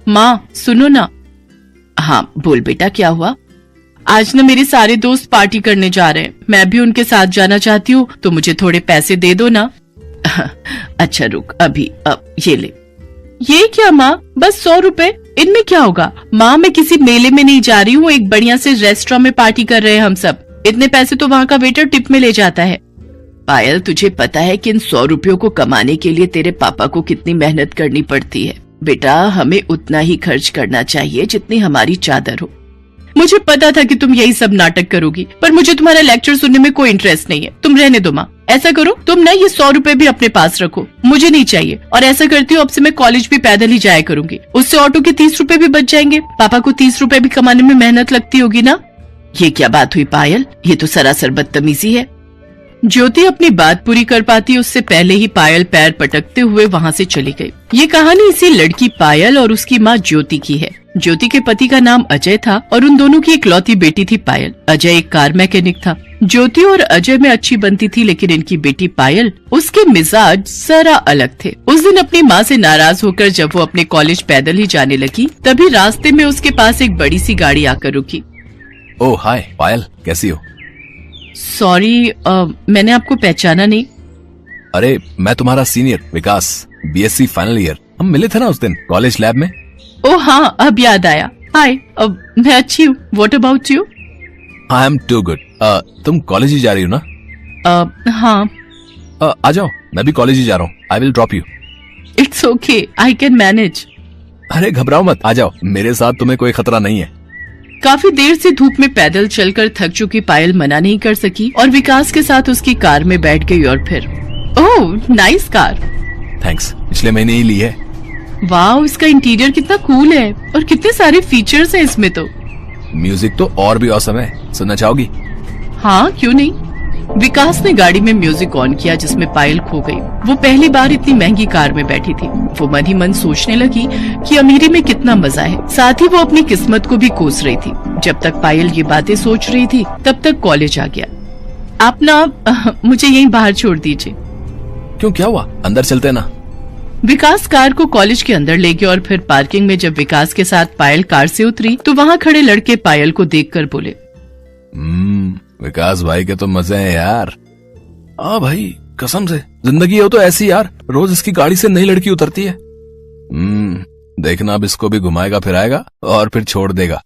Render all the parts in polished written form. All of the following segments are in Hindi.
माँ सुनो ना। हाँ बोल बेटा, क्या हुआ? आज ना मेरे सारे दोस्त पार्टी करने जा रहे हैं, मैं भी उनके साथ जाना चाहती हूँ, तो मुझे थोड़े पैसे दे दो ना। अच्छा रुक, अभी ये ले। ये क्या माँ, बस 100 रुपए? इनमें क्या होगा? माँ मैं किसी मेले में नहीं जा रही हूँ, एक बढ़िया से रेस्टोरेंट में पार्टी कर रहे हैं हम सब। इतने पैसे तो वहाँ का वेटर टिप में ले जाता है। पायल तुझे पता है कि इन 100 रुपयों को कमाने के लिए तेरे पापा को कितनी मेहनत करनी पड़ती है। बेटा हमें उतना ही खर्च करना चाहिए जितनी हमारी चादर हो। मुझे पता था कि तुम यही सब नाटक करोगी, पर मुझे तुम्हारा लेक्चर सुनने में कोई इंटरेस्ट नहीं है। तुम रहने दो माँ। ऐसा करो तुम ना ये 100 रुपए भी अपने पास रखो, मुझे नहीं चाहिए। और ऐसा करती हूँ अब से मैं कॉलेज भी पैदल ही जाया करूंगी, उससे ऑटो के 30 रुपए भी बच जाएंगे। पापा को 30 रुपए भी कमाने में मेहनत लगती होगी ना। ये क्या बात हुई पायल, ये तो सरासर बदतमीजी है। ज्योति अपनी बात पूरी कर पाती उससे पहले ही पायल पैर पटकते हुए वहाँ से चली गई। ये कहानी इसी लड़की पायल और उसकी माँ ज्योति की है। ज्योति के पति का नाम अजय था और उन दोनों की इकलौती बेटी थी पायल। अजय एक कार मैकेनिक था। ज्योति और अजय में अच्छी बनती थी, लेकिन इनकी बेटी पायल, उसके मिजाज जरा अलग थे। उस दिन अपनी माँ से नाराज होकर जब वो अपने कॉलेज पैदल ही जाने लगी, तभी रास्ते में उसके पास एक बड़ी सी गाड़ी आकर रुकी। ओह हाय पायल, कैसी हो? सॉरी, मैंने आपको पहचाना नहीं। अरे मैं तुम्हारा सीनियर विकास, बीएससी फाइनल ईयर। हम मिले थे ना उस दिन कॉलेज लैब में। ओह हाँ, अब याद आया। हाय, मैं अच्छी हूँ। What about you? I am too good. तुम कॉलेज ही जा रही हो ना? हाँ। आ जाओ, मैं भी कॉलेज ही जा रहा हूँ। I will drop you. It's okay, I can manage. अरे घबराओ मत, आ जाओ, मेरे साथ तुम्हें कोई खतरा नहीं है। काफी देर से धूप में पैदल चलकर थक चुकी पायल मना नहीं कर सकी और विकास के साथ उसकी कार में बैठ गई। और फिर ओह नाइस कार। थैंक्स, पिछले महीने ही ली है। वाह, इसका इंटीरियर कितना कूल है और कितने सारे फीचर्स हैं इसमें तो। म्यूजिक तो और भी औसम है, सुनना चाहोगी? हाँ क्यों नहीं। विकास ने गाड़ी में म्यूजिक ऑन किया जिसमें पायल खो गई। वो पहली बार इतनी महंगी कार में बैठी थी। वो मन ही मन सोचने लगी कि अमीरी में कितना मजा है। साथ ही वो अपनी किस्मत को भी कोस रही थी। जब तक पायल ये बातें सोच रही थी तब तक कॉलेज आ गया। आप ना मुझे यहीं बाहर छोड़ दीजिए। क्यों, क्या हुआ? अंदर चलते ना। विकास कार को कॉलेज के अंदर ले गया और फिर पार्किंग में जब विकास के साथ पायल कार से उतरी तो वहाँ खड़े लड़के पायल को देखकर बोले, विकास भाई के तो मजे हैं यार। हाँ भाई, कसम से जिंदगी हो तो ऐसी यार, रोज इसकी गाड़ी से नई लड़की उतरती है। देखना अब इसको भी घुमाएगा फिराएगा और फिर छोड़ देगा।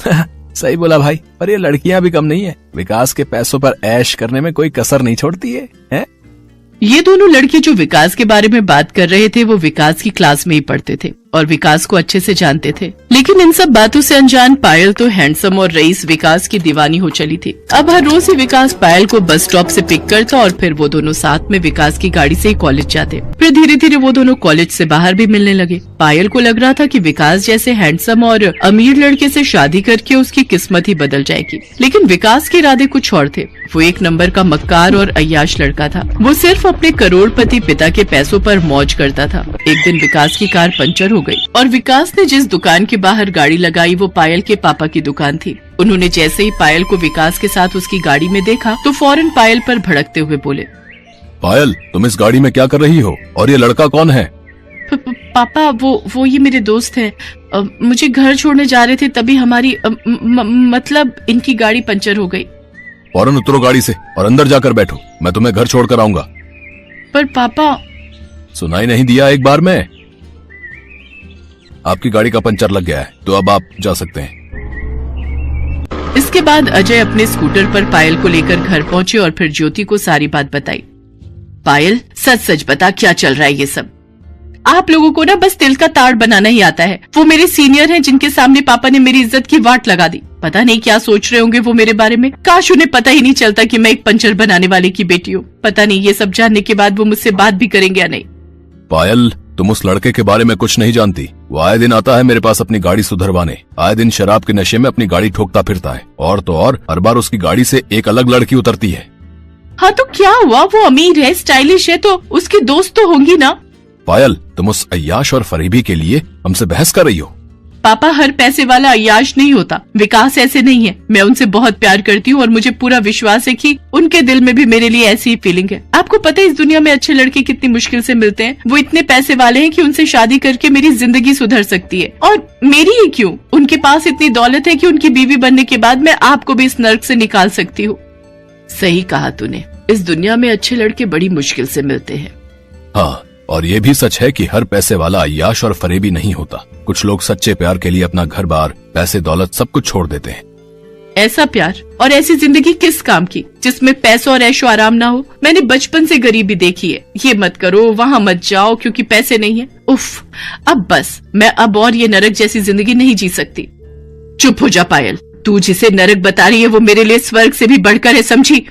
सही बोला भाई, पर ये लड़कियां भी कम नहीं है। विकास के पैसों पर ऐश करने में कोई कसर नहीं छोड़ती है? ये दोनों लड़के जो विकास के बारे में बात कर रहे थे वो विकास की क्लास में ही पढ़ते थे और विकास को अच्छे से जानते थे। लेकिन इन सब बातों से अनजान पायल तो हैंडसम और रईस विकास की दीवानी हो चली थी। अब हर रोज ही विकास पायल को बस स्टॉप से पिक करता और फिर वो दोनों साथ में विकास की गाड़ी से ही कॉलेज जाते। फिर धीरे धीरे वो दोनों कॉलेज से बाहर भी मिलने लगे। पायल को लग रहा था कि विकास जैसे हैंडसम और अमीर लड़के से शादी करके उसकी किस्मत ही बदल जाएगी, लेकिन विकास के इरादे कुछ और थे। वो एक नंबर का मक्कार और अय्याश लड़का था। वो सिर्फ अपने करोड़पति पिता के पैसों पर मौज करता था। एक दिन विकास की कार पंचर हो गई और विकास ने जिस दुकान के बाहर गाड़ी लगाई वो पायल के पापा की दुकान थी। उन्होंने जैसे ही पायल को विकास के साथ उसकी गाड़ी में देखा तो फौरन पायल पर भड़कते हुए बोले, पायल तुम इस गाड़ी में क्या कर रही हो और ये लड़का कौन है? पापा वो ये मेरे दोस्त हैं। मुझे घर छोड़ने जा रहे थे तभी हमारी मतलब इनकी गाड़ी पंचर हो गई। फौरन उतरो गाड़ी से और अंदर जाकर बैठो, मैं तुम्हें घर छोड़कर आऊंगा। पर पापा। सुनाई नहीं दिया एक बार में? आपकी गाड़ी का पंचर लग गया है तो अब आप जा सकते हैं। इसके बाद अजय अपने स्कूटर पर पायल को लेकर घर पहुंचे और फिर ज्योति को सारी बात बताई। पायल सच सच बता, क्या चल रहा है ये सब? आप लोगों को ना बस तिल का ताड़ बनाना ही आता है। वो मेरे सीनियर हैं जिनके सामने पापा ने मेरी इज्जत की वाट लगा दी। पता नहीं क्या सोच रहे होंगे वो मेरे बारे में। काश उन्हें पता ही नहीं चलता कि मैं एक पंचर बनाने वाले की बेटी हूँ। पता नहीं ये सब जानने के बाद वो मुझसे बात भी करेंगे या नहीं। पायल तुम उस लड़के के बारे में कुछ नहीं जानती। वो आए दिन आता है मेरे पास अपनी गाड़ी सुधरवाने, आए दिन शराब के नशे में अपनी गाड़ी ठोकता फिरता है। और तो और हर बार उसकी गाड़ी से एक अलग लड़की उतरती है। हाँ तो क्या हुआ, वो अमीर है, स्टाइलिश है, तो उसकी दोस्त तो होंगी ना। पायल तुम उस अय्याश और फरीबी के लिए हमसे बहस कर रही हो? पापा हर पैसे वाला अय्याश नहीं होता, विकास ऐसे नहीं है। मैं उनसे बहुत प्यार करती हूँ और मुझे पूरा विश्वास है कि उनके दिल में भी मेरे लिए ऐसी ही फीलिंग है। आपको पता है इस दुनिया में अच्छे लड़के कितनी मुश्किल से मिलते हैं। वो इतने पैसे वाले हैं कि उनसे शादी करके मेरी जिंदगी सुधर सकती है, और मेरी ही क्यों, उनके पास इतनी दौलत है कि उनकी बीवी बनने के बाद मैं आपको भी इस नर्क से निकाल सकती हूँ। सही कहा तूने, इस दुनिया में अच्छे लड़के बड़ी मुश्किल से मिलते हैं। हाँ, और ये भी सच है कि हर पैसे वाला अय्याश और फरेबी नहीं होता। कुछ लोग सच्चे प्यार के लिए अपना घर बार, पैसे दौलत सब कुछ छोड़ देते हैं। ऐसा प्यार और ऐसी जिंदगी किस काम की जिसमें पैसों और ऐशो आराम ना हो। मैंने बचपन से गरीबी देखी है। ये मत करो, वहाँ मत जाओ क्योंकि पैसे नहीं है। उफ, अब बस, मैं अब और ये नरक जैसी जिंदगी नहीं जी सकती। चुप हो जा पायल, तू जिसे नरक बता रही है वो मेरे लिए स्वर्ग से भी बढ़कर है, समझी?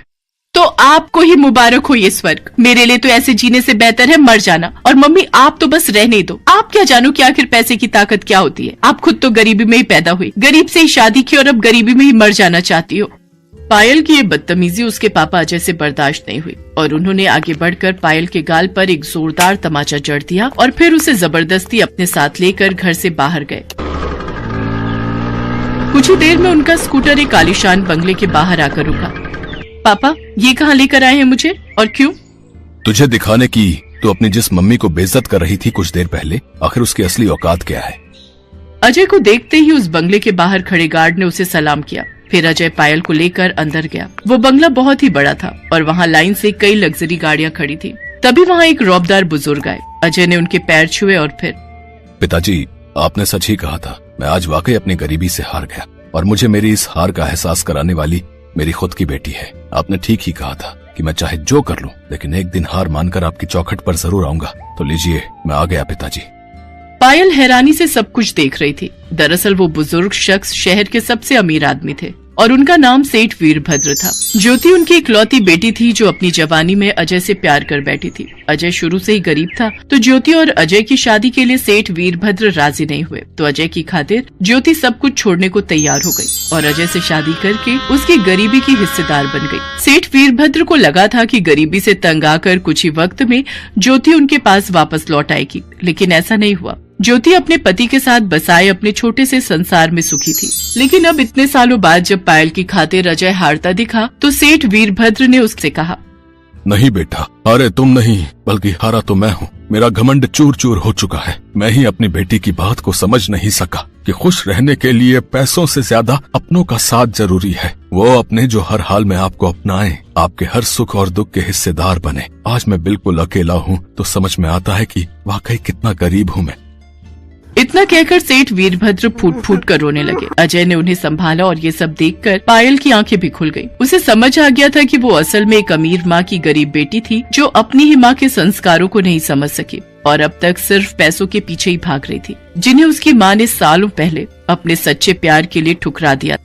तो आपको ही मुबारक हो ये स्वर्ग। मेरे लिए तो ऐसे जीने से बेहतर है मर जाना। और मम्मी आप तो बस रहने दो। आप क्या जानो कि आखिर पैसे की ताकत क्या होती है। आप खुद तो गरीबी में ही पैदा हुई, गरीब से ही शादी की और अब गरीबी में ही मर जाना चाहती हो। पायल की ये बदतमीजी उसके पापा अजय से बर्दाश्त नहीं हुई और उन्होंने आगे बढ़कर पायल के गाल पर एक जोरदार तमाचा जड़ दिया और फिर उसे जबरदस्ती अपने साथ लेकर घर से बाहर गए। कुछ ही देर में उनका स्कूटर एक आलीशान बंगले के बाहर आकर रुका। पापा, ये कहाँ लेकर आए हैं मुझे और क्यों? तुझे दिखाने की तू अपनी जिस मम्मी को बेइज्जत कर रही थी कुछ देर पहले, आखिर उसकी असली औकात क्या है। अजय को देखते ही उस बंगले के बाहर खड़े गार्ड ने उसे सलाम किया। फिर अजय पायल को लेकर अंदर गया। वो बंगला बहुत ही बड़ा था और वहाँ लाइन से कई लग्जरी गाड़ियाँ खड़ी थी। तभी वहाँ एक रौबदार बुजुर्ग आए। अजय ने उनके पैर छुए और फिर, पिताजी, आपने सच ही कहा था। मैं आज वाकई अपनी गरीबी से हार गया और मुझे मेरी इस हार का एहसास कराने वाली मेरी खुद की बेटी है। आपने ठीक ही कहा था कि मैं चाहे जो कर लूं, लेकिन एक दिन हार मानकर आपकी चौखट पर जरूर आऊंगा। तो लीजिए, मैं आ गया पिताजी। पायल हैरानी से सब कुछ देख रही थी। दरअसल वो बुजुर्ग शख्स शहर के सबसे अमीर आदमी थे और उनका नाम सेठ वीरभद्र था। ज्योति उनकी इकलौती बेटी थी जो अपनी जवानी में अजय से प्यार कर बैठी थी। अजय शुरू से ही गरीब था तो ज्योति और अजय की शादी के लिए सेठ वीरभद्र राजी नहीं हुए। तो अजय की खातिर ज्योति सब कुछ छोड़ने को तैयार हो गई और अजय से शादी करके उसकी गरीबी की हिस्सेदार बन गई। सेठ वीरभद्र को लगा था कि गरीबी से तंग आकर कुछ ही वक्त में ज्योति उनके पास वापस लौट आएगी, लेकिन ऐसा नहीं हुआ। ज्योति अपने पति के साथ बसाए अपने छोटे से संसार में सुखी थी। लेकिन अब इतने सालों बाद जब पायल की खातिर अजय हारता दिखा तो सेठ वीरभद्र ने उससे कहा, नहीं बेटा, हारे तुम नहीं बल्कि हारा तो मैं हूँ। मेरा घमंड चूर चूर हो चुका है। मैं ही अपनी बेटी की बात को समझ नहीं सका कि खुश रहने के लिए पैसों से ज्यादा अपनों का साथ जरूरी है। वो अपने जो हर हाल में आपको अपनाए, आपके हर सुख और दुख के हिस्सेदार बने। आज मैं बिल्कुल अकेला हूँ तो समझ में आता है कि वाकई कितना गरीब हूँ मैं। इतना कहकर सेठ वीरभद्र फूट फूट कर रोने लगे। अजय ने उन्हें संभाला और ये सब देखकर पायल की आंखें भी खुल गईं। उसे समझ आ गया था कि वो असल में एक अमीर माँ की गरीब बेटी थी जो अपनी ही माँ के संस्कारों को नहीं समझ सकी और अब तक सिर्फ पैसों के पीछे ही भाग रही थी, जिन्हें उसकी माँ ने सालों पहले अपने सच्चे प्यार के लिए ठुकरा दिया।